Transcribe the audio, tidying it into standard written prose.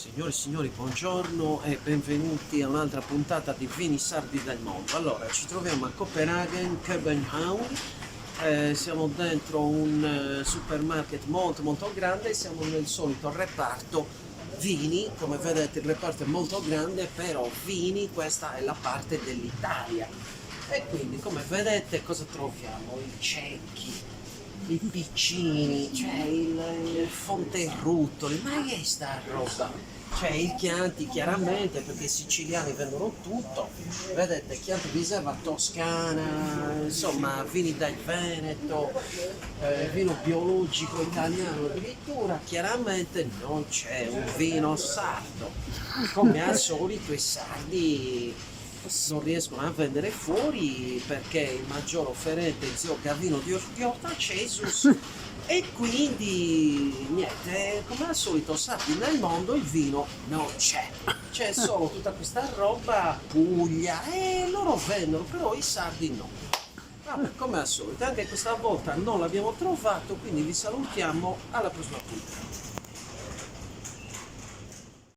Signore e signori, buongiorno e benvenuti a un'altra puntata di Vini Sardi del Mondo. Allora, ci troviamo a Copenaghen, København, siamo dentro un supermarket molto grande, siamo nel solito reparto vini. Come vedete il reparto è molto grande, però vini, questa è la parte dell'Italia. E quindi, come vedete, cosa troviamo? I cecchi, i piccini, cioè il fonterruttoli, ma che è sta roba? Cioè il Chianti chiaramente, perché i siciliani vendono tutto, vedete, Chianti riserva toscana, insomma vini dal Veneto, vino biologico italiano addirittura, chiaramente non c'è un vino sardo, come al solito i sardi non riescono a vendere fuori perché il maggior offerente è zio Gavino di Ortacesus e quindi niente, come al solito sappi, nel mondo il vino non c'è solo tutta questa roba Puglia e loro vendono, però i sardi no. Vabbè, come al solito, anche questa volta non l'abbiamo trovato, quindi vi salutiamo alla prossima puntata.